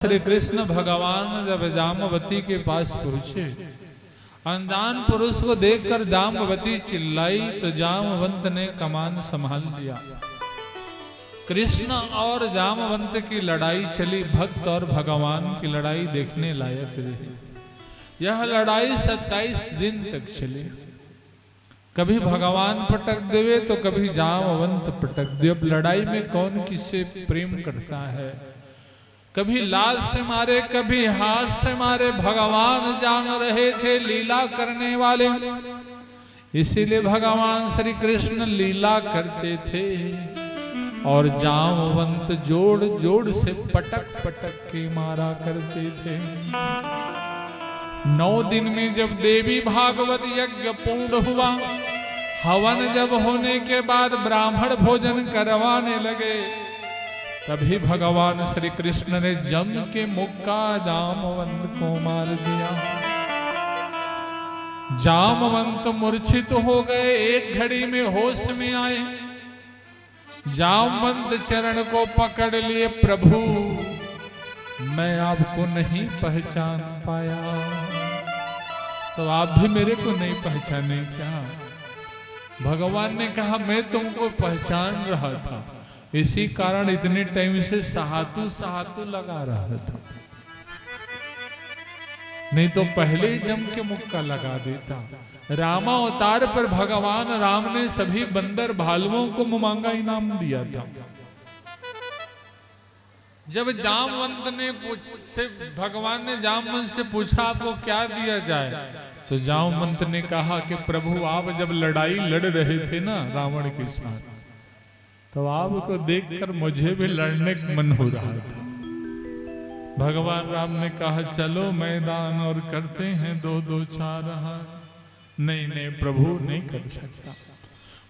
श्री कृष्ण भगवान जब जामवती के पास पहुंचे, अनजान पुरुष को देखकर जामवती चिल्लाई तो जामवंत ने कमान संभाल लिया। कृष्ण और जामवंत की लड़ाई चली, भक्त और भगवान की लड़ाई देखने लायक रही। यह लड़ाई 27 दिन तक चली। कभी भगवान पटक देवे तो कभी जामवंत पटक दे। अब लड़ाई में कौन किससे प्रेम करता है, कभी लाज से मारे कभी हाथ से मारे, भगवान जान रहे थे लीला करने वाले। इसीलिए भगवान श्री कृष्ण लीला करते थे और जामवंत जोड़ जोड़ से पटक पटक के मारा करते थे। 9 दिन में जब देवी भागवत यज्ञ पूर्ण हुआ, हवन जब होने के बाद ब्राह्मण भोजन करवाने लगे, तभी भगवान श्री कृष्ण ने जम के मुक्का जामवंत को मार दिया। जामवंत मूर्छित हो गए, एक घड़ी में होश में आए। जामवंत चरण को पकड़ लिए, प्रभु मैं आपको नहीं पहचान पाया। तो आप भी मेरे को नहीं पहचाने क्या? भगवान ने कहा मैं तुमको पहचान रहा था, इसी कारण इतने टाइम से सहातू सहातू लगा रहा था, नहीं तो पहले ही जम के मुक्का लगा देता। रामावतार पर भगवान राम ने सभी बंदर भालुओं को मुमांगा इनाम दिया था। जब जामवंत ने भगवान ने जामवंत से पूछा आपको क्या दिया जाए, तो जामवंत ने कहा कि प्रभु आप जब लड़ाई लड़ रहे थे ना रावण के साथ, तो आपको देखकर मुझे भी लड़ने का मन हो रहा था। भगवान राम ने कहा चलो मैदान और करते हैं 2-2 4 हाथ। नहीं प्रभु नहीं कर सकता।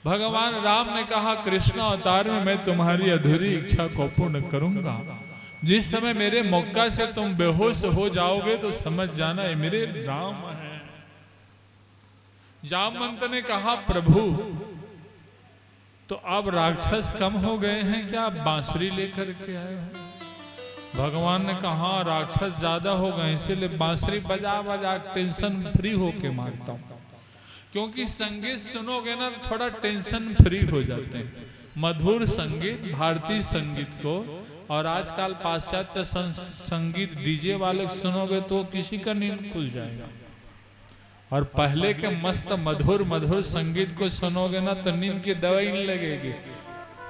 भगवान राम ने कहा कृष्ण अवतार में मैं तुम्हारी अधूरी इच्छा को पूर्ण करूंगा। जिस समय मेरे मौका से तुम बेहोश हो जाओगे तो समझ जाना ये मेरे राम है। जामवंत ने कहा प्रभु तो अब राक्षस कम हो गए हैं क्या, आप बांसुरी लेकर के आए हो? भगवान ने कहा राक्षस ज्यादा हो गए, इसीलिए बांसुरी बजा बजा टेंशन फ्री होके मारता हूं। क्योंकि संगीत सुनोगे ना थोड़ा टेंशन फ्री हो जाते हैं। मधुर संगीत, भारतीय संगीत को और आजकल पाश्चात्य संगीत डीजे वाले सुनोगे तो किसी का नींद खुल जाएगा। और पहले के मस्त मधुर मधुर संगीत को सुनोगे ना तो नींद की दवाई नहीं लगेगी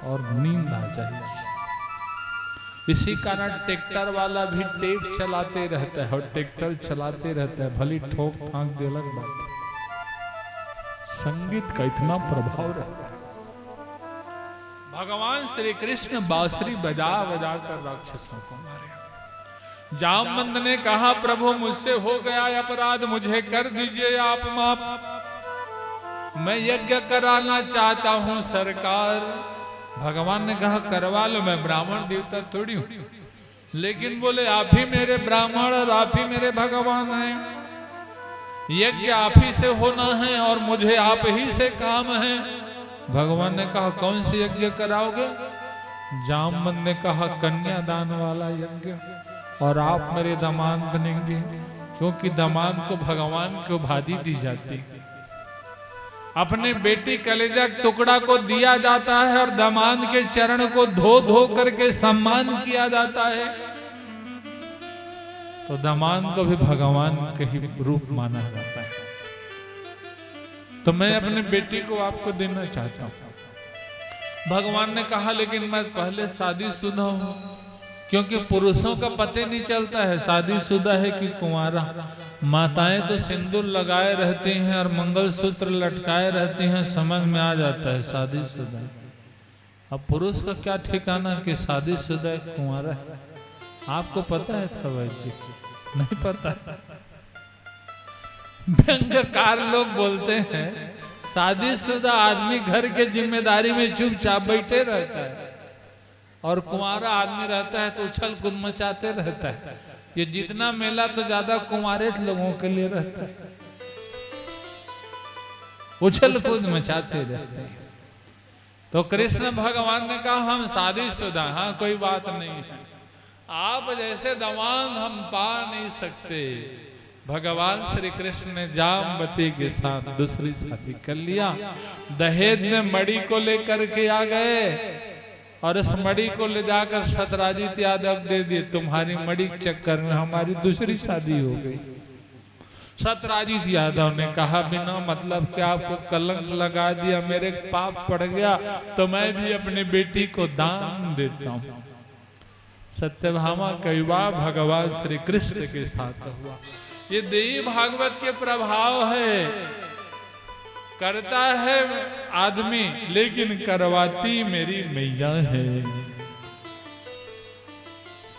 और नींद आ जाएगी। इसी कारण ट्रैक्टर वाला भी टेप चलाते रहता है और ट्रैक्टर चलाते रहता है, भली ठोक फांक दे अलग बात है। संगीत का इतना प्रभाव रहता है। भगवान श्री कृष्ण बांसुरी बजा बजा कर राक्षसों को मारे। जामवंत ने कहा प्रभु मुझसे हो गया अपराध, मुझे कर दीजिए आप माफ। मैं यज्ञ कराना चाहता हूं सरकार। भगवान ने कहा करवा लो, मैं ब्राह्मण देवता थोड़ी हूं। लेकिन बोले आप ही मेरे ब्राह्मण और आप ही मेरे भगवान हैं, यज्ञ आप ही से होना है और मुझे आप ही से काम है। भगवान ने कहा कौन से यज्ञ कराओगे? जामवंत ने कहा कन्यादान वाला यज्ञ, और आप मेरे दामाद बनेंगे। क्योंकि दामाद को भगवान की उपाधि दी जाती, अपने बेटी कलेजा टुकड़ा को दिया जाता है और दामाद के चरण को धो धो करके सम्मान किया जाता है। तो दामाद को भी भगवान के ही रूप माना जाता है। तो मैं अपने बेटी को आपको देना चाहता हूं। भगवान ने कहा लेकिन मैं पहले शादीशुदा हूं, क्योंकि पुरुषों का पता नहीं चलता है शादीशुदा है कि कुंवारा। माताएं तो सिंदूर लगाए रहती हैं और मंगलसूत्र लटकाए रहती हैं, समझ में आ जाता है शादीशुदा। अब पुरुष का क्या ठिकाना कि शादीशुदा है कुंवारा है? आपको पता है था भाई जी? नहीं पता। व्यंग्यकार लोग बोलते हैं शादीशुदा आदमी घर के जिम्मेदारी में चुपचाप बैठे रहता है और कुंवारा आदमी रहता है तो उछल कूद मचाते रहता है। ये जितना मेला तो ज्यादा कुंवारे लोगों के लिए रहता है, उछल कूद मचाते रहते हैं। तो कृष्ण भगवान ने कहा हम शादीशुदा, हाँ कोई बात नहीं है, आप जैसे दवांग हम पा नहीं सकते। भगवान श्री कृष्ण ने जामवती के साथ दूसरी शादी कर लिया। दहेज में मणि को लेकर के आ गए और इस मणि को ले जाकर सत्यराजीत यादव दे दिए। तुम्हारी मणि के चक्कर में हमारी दूसरी शादी हो गई। सत्यराजीत यादव ने कहा बिना मतलब कि आपको कलंक लगा दिया, मेरे पाप पड़ गया, तो मैं भी अपनी बेटी को दान देता हूं। सत्यभामा का विवाह भगवान श्री कृष्ण के साथ हुआ। ये देवी भागवत के प्रभाव है। करता है आदमी लेकिन करवाती मेरी मैया है।